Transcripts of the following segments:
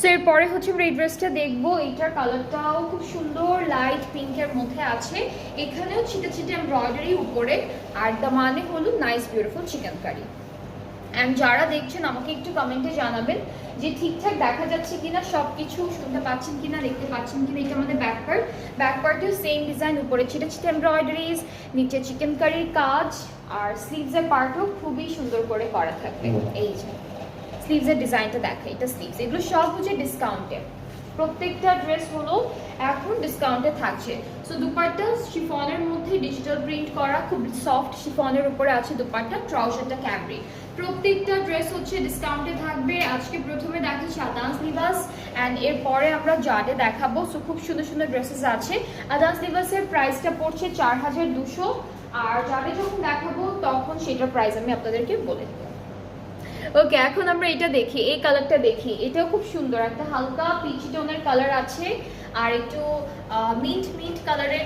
So এরপরে হচ্ছে আমরা এই ড্রেসটা দেখবো। এটার কালারটাও খুব সুন্দর লাইট পিঙ্কের মধ্যে আছে, এখানেও ছিটে ছিটে এমব্রয়ডারি উপরে, আর দামানে হলো nice beautiful chicken curry. And যারা দেখছেন আমাকে একটু কমেন্টে জানাবেন যে ঠিকঠাক দেখা যাচ্ছে কিনা, সব কিছু শুনতে পাচ্ছেন কিনা, দেখতে পাচ্ছেন কিনা। এটা আমাদের ব্যাক পার্টেও সেম ডিজাইন, উপরে ছিটে ছিটে এমব্রয়ডারিজ, নিচে চিকেন কারির কাজ, আর স্লিভসের পার্টও খুবই সুন্দর করে করা থাকবে। এই যে স্লিভসের ডিজাইনটা দেখা, এটা স্লিভস, এগুলো সব হচ্ছে ডিসকাউন্টে, প্রত্যেকটা ড্রেস হলো এখন ডিসকাউন্টে থাকছে। সো দুপাট্টা শিফনের মধ্যে ডিজিটাল প্রিন্ট করা, খুব সফট শিফনের উপরে আছে দুপাট্টা, ট্রাউজারটা ক্যামরি। প্রত্যেকটা ড্রেস হচ্ছে ডিসকাউন্টে থাকবে। আজকে প্রথমে দেখাচ্ছি আদান্স লিবাস, অ্যান্ড এরপরে আমরা জাডে দেখাবো। সো খুব সুন্দর সুন্দর ড্রেসেস আছে। আদান্স লিবাসের প্রাইসটা পড়ছে 4200, আর জাডে যখন দেখাবো তখন সেটার প্রাইস আমি আপনাদেরকে বলে দেবো। ওকে, এখন আমরা এটা দেখি, এই কালারটা দেখি। এটাও খুব সুন্দর, একটা হালকা পিচি টোনের কালার আছে, আর একটু মিন্ট কালারের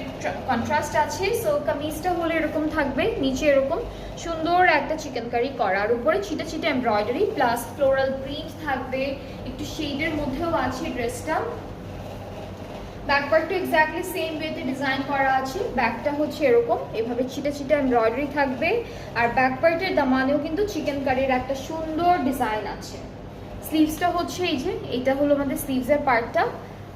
কন্ট্রাস্ট আছে। সো কামিজটা হলে এরকম থাকবে, নিচে এরকম সুন্দর একটা চিকেন কারি করা, আর উপরে ছিটে ছিটে এমব্রয়ডারি প্লাস ফ্লোরাল প্রিন্ট থাকবে, একটু শেডের মধ্যেও আছে ড্রেসটা। ব্যাকপার্টটা এক্স্যাক্টলি সেম ওয়েতে ডিজাইন করা আছে, ব্যাকটা হচ্ছে এরকম, এভাবে ছিটে ছিটে এমব্রয়ডারি থাকবে, আর ব্যাকপার্টের দামানেও কিন্তু চিকেন কারির একটা সুন্দর ডিজাইন আছে। স্লিভসটা হচ্ছে এই যে, এটা হলো আমাদের স্লিভসের পার্টটা,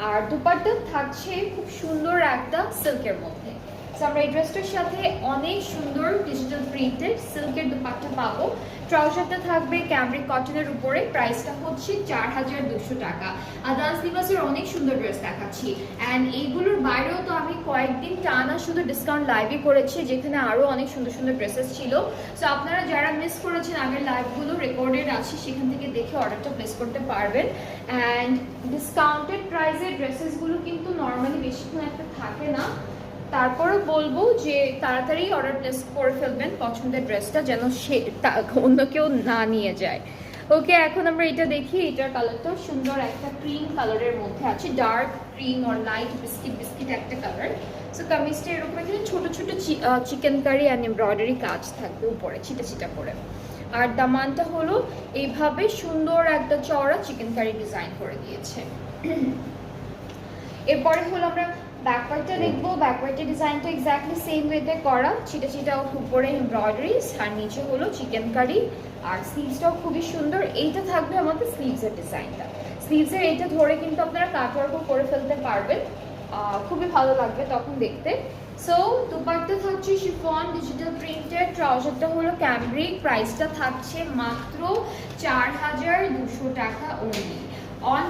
আর দুপাট্টা থাকছে খুব সুন্দর একটা সিল্কের মধ্যে। সো আমরা এই ড্রেসটার সাথে অনেক সুন্দর ডিজিটাল প্রিন্টেড সিল্কের দুপাট্টা পাবো। ট্রাউজারটা থাকবে ক্যামরিক কটনের উপরে, প্রাইসটা হচ্ছে 4200 টাকা। আদান্স লিবাসের অনেক সুন্দর ড্রেস দেখাচ্ছি, অ্যান্ড এইগুলোর বাইরেও তো আমি কয়েকদিন টানা শুধু ডিসকাউন্ট লাইভই করেছি, যেখানে আরও অনেক সুন্দর সুন্দর ড্রেসেস ছিল। সো আপনারা যারা মিস করেছেন আগের লাইভগুলো রেকর্ডেড আছে, সেখান থেকে দেখে অর্ডারটা প্লেস করতে পারবেন। অ্যান্ড ডিসকাউন্টেড প্রাইসের ড্রেসেসগুলো কিন্তু নর্মালি বেশিক্ষণ একটা থাকে না, তারপরে বলবো যে তাড়াতাড়ি অর্ডার প্লেস করে ফেলবেন পছন্দের ড্রেসটা, যেন সে অন্য কেউ না নিয়ে যায়। ওকে, এখন আমরা এটা দেখি। এটার কালারটাও সুন্দর, একটা ক্রিম কালারের মধ্যে আছে, ডার্ক ক্রিম আর লাইট বিস্কিট একটা কালার। সো কামিজটা এরকম এখানে ছোট ছোট চিকেন কারি অ্যান্ড এমব্রয়ডারি কাজ থাকবে উপরে ছিটা ছিটা করে, আর দামানটা হলো এইভাবে সুন্দর একটা চওড়া চিকেন কারি ডিজাইন করে দিয়েছে। এরপরে হলো আমরা ব্যাকপার্টটা দেখবো। ব্যাকপার্টের ডিজাইনটা এক্স্যাক্টলি সেম ওয়েতে করা, ছিটা ছিটা উপরে এমব্রয়ডারিজ, আর নিচে হলো চিকেন কারি, আর স্লিভসটাও খুবই সুন্দর। এইটা থাকবে আমাদের স্লিভসের ডিজাইনটা, স্লিভসের এইটা ধরে কিন্তু আপনারা কাটওয়ার্কও করে ফেলতে পারবেন, খুবই ভালো লাগবে তখন দেখতে। সো দুপাট্টা থাকছে শিফন ডিজিটাল প্রিন্টেড, ট্রাউজারটা হলো ক্যামব্রিক, প্রাইসটা থাকছে মাত্র 4200 টাকা অনলি অন